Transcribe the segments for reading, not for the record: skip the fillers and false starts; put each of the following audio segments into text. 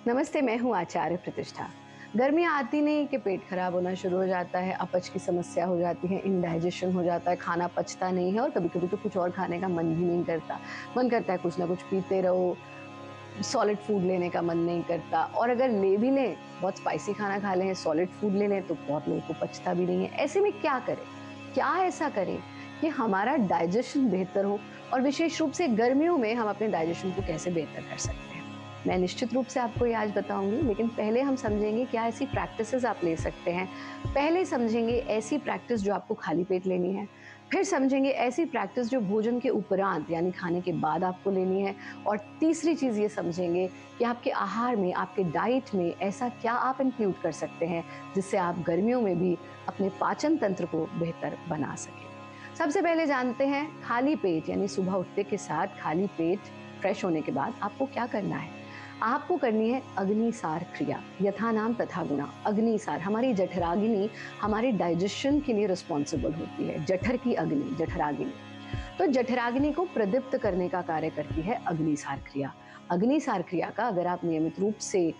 नमस्ते, मैं हूँ आचार्य प्रतिष्ठा। गर्मियाँ आती नहीं कि पेट खराब होना शुरू हो जाता है, अपच की समस्या हो जाती है, इंडाइजेशन हो जाता है, खाना पचता नहीं है और कभी-कभी तो कुछ और खाने का मन भी नहीं करता। मन करता है कुछ ना कुछ पीते रहो, सॉलिड फूड लेने का मन नहीं करता और अगर ले भी लें, बहुत स्पाइसी खाना खा लें, सॉलिड फूड ले लें तो बहुत लोगों को पचता भी नहीं है। ऐसे में क्या करें? क्या ऐसा करें कि हमारा डाइजेशन बेहतर हो और विशेष रूप से गर्मियों में हम अपने डाइजेशन को कैसे बेहतर कर सकते हैं? मैं निश्चित रूप से आपको ये आज बताऊँगी, लेकिन पहले हम समझेंगे क्या ऐसी प्रैक्टिसेज़ आप ले सकते हैं। पहले समझेंगे ऐसी प्रैक्टिस जो आपको खाली पेट लेनी है, फिर समझेंगे ऐसी प्रैक्टिस जो भोजन के उपरांत यानी खाने के बाद आपको लेनी है और तीसरी चीज़ ये समझेंगे कि आपके आहार में, आपके डाइट में ऐसा क्या आप इंक्लूड कर सकते हैं, जिससे आप गर्मियों में भी अपने पाचन तंत्र को बेहतर बना सकें। सबसे पहले जानते हैं खाली पेट यानी सुबह उठते के साथ खाली पेट फ्रेश होने के बाद आपको क्या करना है? आपको करनी है अग्निसार क्रिया, यथा नाम तथा गुणा। अग्निसार हमारी जठराग्नि हमारे डाइजेशन के लिए रिस्पॉन्सिबल होती है। जठर की अग्नि, जठराग्नि। तो जठराग्नि को प्रदीप्त करने का कार्य करती है अग्निसार क्रिया। अग्निसार क्रिया का अगर आप नियमित रूप से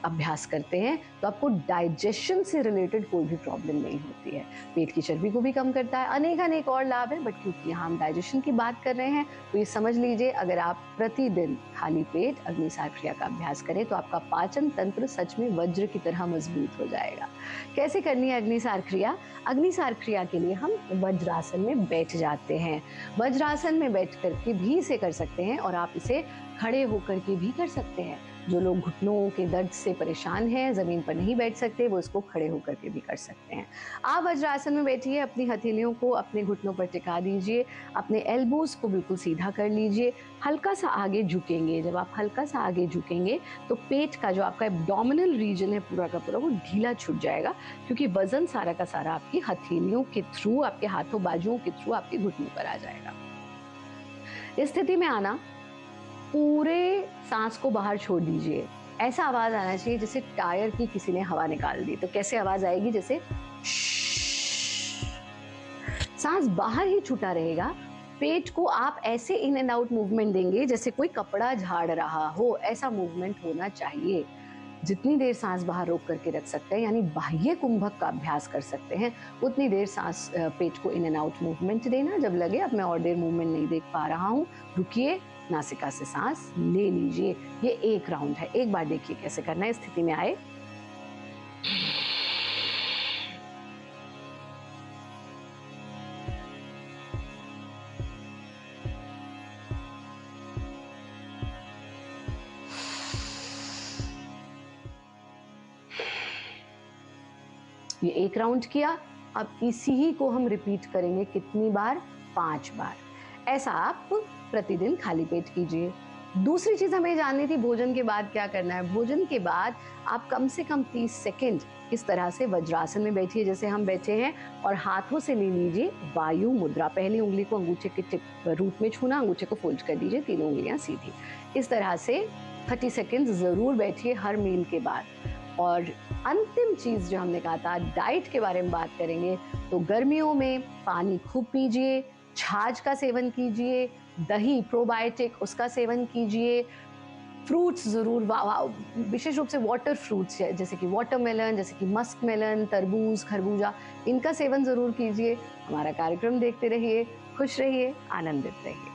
अभ्यास करते हैं तो आपको डाइजेशन से रिलेटेड कोई भी प्रॉब्लम नहीं होती है। पेट की चर्बी को भी कम करता है, अनेक और लाभ है, बट क्योंकि यहाँ हम डाइजेशन की बात कर रहे हैं तो ये समझ लीजिए अगर आप प्रतिदिन खाली पेट अग्निसार क्रिया का अभ्यास करें तो आपका पाचन तंत्र सच में वज्र की तरह मजबूत हो जाएगा। कैसे करनी है अग्निसार क्रिया? अग्निसार क्रिया के लिए हम वज्रासन में बैठ जाते हैं। वज्रासन में बैठ करके भी इसे कर सकते हैं और आप इसे खड़े होकर के भी कर सकते हैं। जो लोग घुटनों के दर्द से परेशान हैं, ज़मीन पर नहीं बैठ सकते, वो इसको खड़े होकर के भी कर सकते हैं। आप वज्रासन में बैठिए, अपनी हथेलियों को अपने घुटनों पर टिका दीजिए, अपने एल्बोज़ को बिल्कुल सीधा कर लीजिए, हल्का सा आगे झुकेंगे। जब आप हल्का सा आगे झुकेंगे, तो पेट का जो आपका एब्डोमिनल रीजन है पूरा का पूरा वो ढीला छूट जाएगा, क्योंकि वज़न सारा का सारा आपकी हथेलियों के थ्रू, आपके हाथों बाजुओं के थ्रू आपके घुटनों पर आ जाएगा। इस स्थिति में आना, पूरे सांस को बाहर छोड़ दीजिए। ऐसा आवाज आना चाहिए जैसे टायर की किसी ने हवा निकाल दी। तो कैसे आवाज आएगी? जैसे सांस बाहर ही छूटा रहेगा। पेट को आप ऐसे इन एंड आउट मूवमेंट देंगे जैसे कोई कपड़ा झाड़ रहा हो, ऐसा मूवमेंट होना चाहिए। जितनी देर सांस बाहर रोक करके रख सकते हैं यानी बाह्य कुंभक का अभ्यास कर सकते हैं, उतनी देर सांस पेट को इन एंड आउट मूवमेंट देना। जब लगे अब मैं और देर मूवमेंट नहीं देख पा रहा हूँ, रुकिए, नासिका से सांस ले लीजिए। ये एक राउंड है। एक बार देखिए कैसे करना है। इस स्थिति में आए, ये एक राउंड किया। अब इसी ही को हम रिपीट करेंगे कितनी बार? 5 बार। ऐसा आप प्रतिदिन खाली पेट कीजिए। दूसरी चीज हमें जाननी थी भोजन के बाद क्या करना है। भोजन के बाद आप कम से कम 30 सेकंड इस तरह से वज्रासन में बैठिए जैसे हम बैठे हैं और हाथों से ले लीजिए वायु मुद्रा। पहली उंगली को अंगूठे के टिप रूट में छूना, अंगूठे को फोल्ड कर दीजिए, तीनों उंगलियां सीधी। इस तरह से 30 सेकंड जरूर बैठिए हर मील के बाद। और अंतिम चीज जो हमने कहा था, डाइट के बारे में बात करेंगे तो गर्मियों में पानी खूब पीजिए, छाछ का सेवन कीजिए, दही प्रोबायोटिक उसका सेवन कीजिए, फ्रूट्स जरूर, विशेष रूप से वाटर फ्रूट्स जैसे कि वाटरमेलन, जैसे कि मस्क मेलन, तरबूज, खरबूजा, इनका सेवन जरूर कीजिए। हमारा कार्यक्रम देखते रहिए, खुश रहिए, आनंदित रहिए।